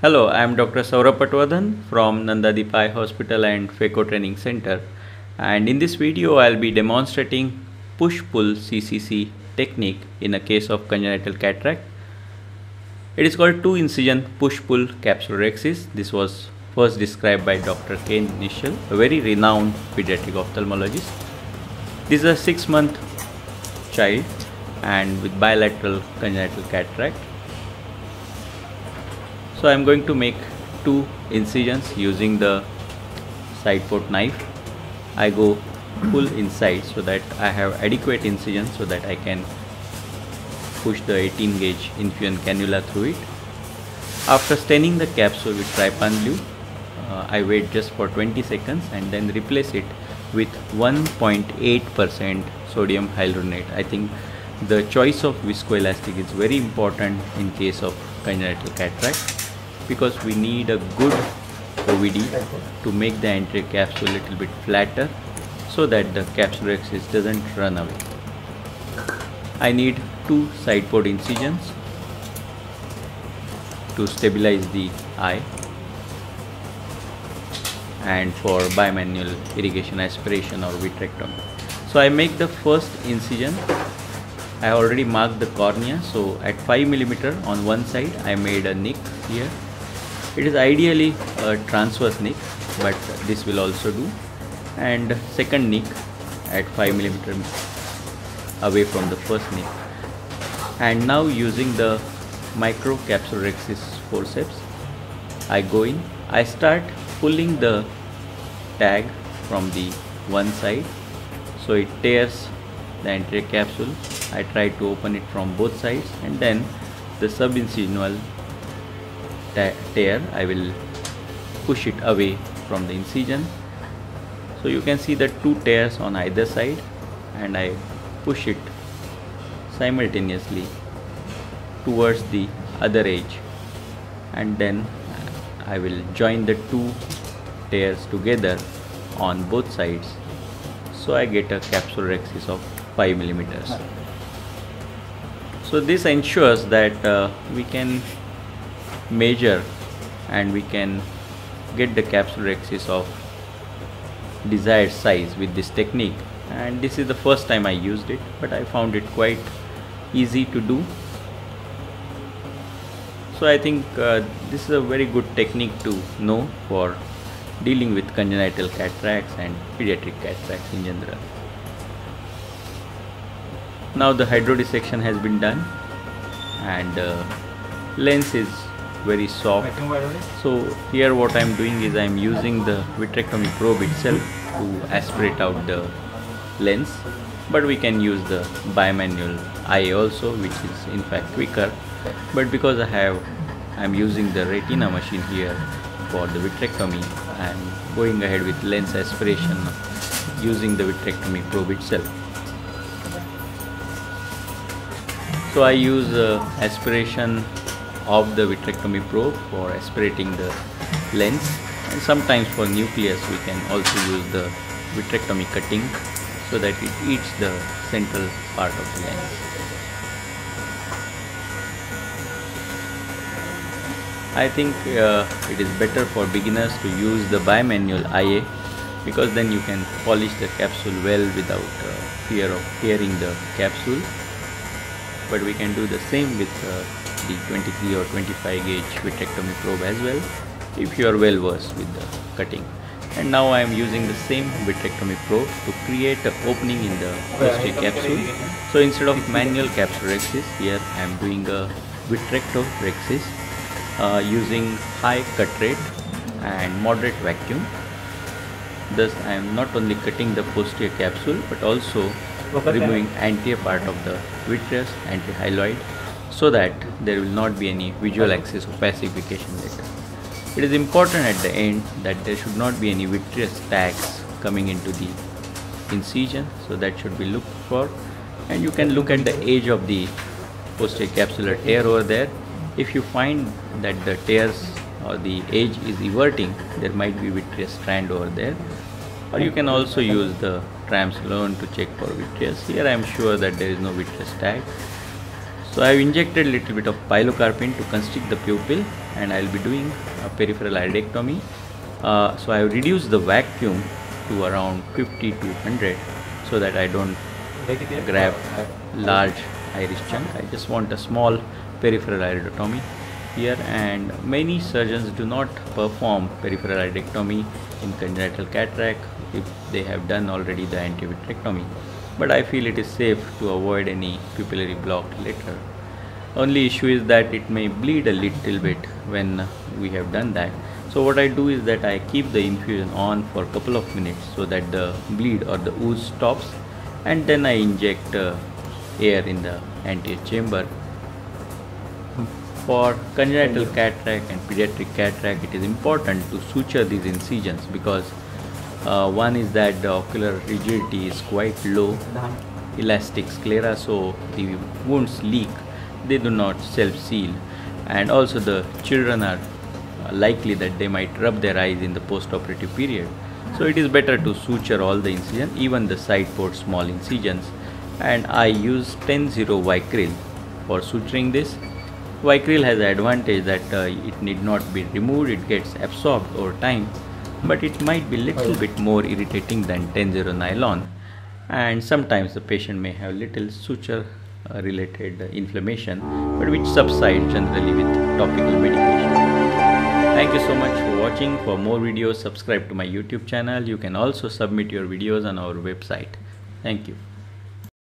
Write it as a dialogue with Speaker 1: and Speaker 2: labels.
Speaker 1: Hello, I am Dr. Saurabh Patwardhan from Nandadip Eye Hospital and FECO Training Center, and in this video I'll be demonstrating push-pull CCC technique in a case of congenital cataract. It is called two incision push-pull capsulorhexis. This was first described by Dr. K. Nishal, a very renowned pediatric ophthalmologist. This is a 6-month child and with bilateral congenital cataract. So I am going to make two incisions using the side port knife. I go full inside so that I have adequate incision so that I can push the 18 gauge infusion cannula through it. After staining the capsule with trypan blue, I wait just for 20 seconds and then replace it with 1.8% sodium hyaluronate. I think the choice of viscoelastic is very important in case of congenital cataract, because we need a good OVD to make the anterior capsule a little bit flatter so that the capsulorhexis doesn't run away. I need two side port incisions to stabilize the eye and for bimanual irrigation aspiration or vitrectomy. So I make the first incision. I already marked the cornea, so at 5 mm on one side I made a nick here. It is ideally a transverse nick, but this will also do, and second nick at 5 mm away from the first nick. And now using the micro capsulorhexis forceps, I go in. I start pulling the tag from the one side so it tears the anterior capsule. I try to open it from both sides, and then the subincisional tear, I will push it away from the incision. So you can see the two tears on either side, and I push it simultaneously towards the other edge, and then I will join the two tears together on both sides, so I get a capsulorhexis of 5 mm. So this ensures that we can measure and we can get the capsulorhexis of desired size with this technique. And this is the first time I used it, but I found it quite easy to do. So I think this is a very good technique to know for dealing with congenital cataracts and pediatric cataracts in general. Now the hydrodissection has been done, and lens is very soft. So here what I am doing is I am using the vitrectomy probe itself to aspirate out the lens, but we can use the bimanual eye also, which is in fact quicker. But because I am using the retina machine here for the vitrectomy, I am going ahead with lens aspiration using the vitrectomy probe itself. So I use aspiration of the vitrectomy probe for aspirating the lens, and sometimes for nucleus we can also use the vitrectomy cutting so that it eats the central part of the lens. I think it is better for beginners to use the bimanual IA, because then you can polish the capsule well without fear of tearing the capsule. But we can do the same with the 23 or 25 gauge vitrectomy probe as well, if you are well versed with the cutting. And now I am using the same vitrectomy probe to create an opening in the posterior capsule. So instead of manual capsulorhexis, here I am doing a vitrectorhexis using high cut rate and moderate vacuum. Thus I am not only cutting the posterior capsule but also removing anterior part of the vitreous antihyaloid, so that there will not be any visual axis opacification later. It is important at the end that there should not be any vitreous tags coming into the incision, so that should be looked for. And you can look at the edge of the posterior capsular tear over there. If you find that the tears or the edge is everting, there might be vitreous strand over there. Or you can also use the triamcinolone to check for vitreous. Here I am sure that there is no vitreous tag. So I have injected a little bit of pilocarpine to constrict the pupil, and I will be doing a peripheral iridectomy. So I have reduced the vacuum to around 50 to 100 so that I don't grab large iris chunk. I just want a small peripheral iridotomy here, and many surgeons do not perform peripheral iridectomy in congenital cataract if they have done already the antivitrectomy, but I feel it is safe to avoid any pupillary block later. Only issue is that it may bleed a little bit when we have done that. So what I do is that I keep the infusion on for a couple of minutes so that the bleed or the ooze stops, and then I inject air in the anterior chamber. For congenital cataract and pediatric cataract, it is important to suture these incisions because one is that the ocular rigidity is quite low, elastic sclera, so the wounds leak, they do not self-seal, and also the children are likely that they might rub their eyes in the post-operative period. So it is better to suture all the incisions, even the side port small incisions, and I use 10-0 Vicryl for suturing this. Vicryl has the advantage that it need not be removed, it gets absorbed over time, but it might be little bit more irritating than 10-0 nylon, and sometimes the patient may have little suture related inflammation, but which subsides generally with topical medication. Thank you so much for watching. For more videos, subscribe to my YouTube channel. You can also submit your videos on our website. Thank you.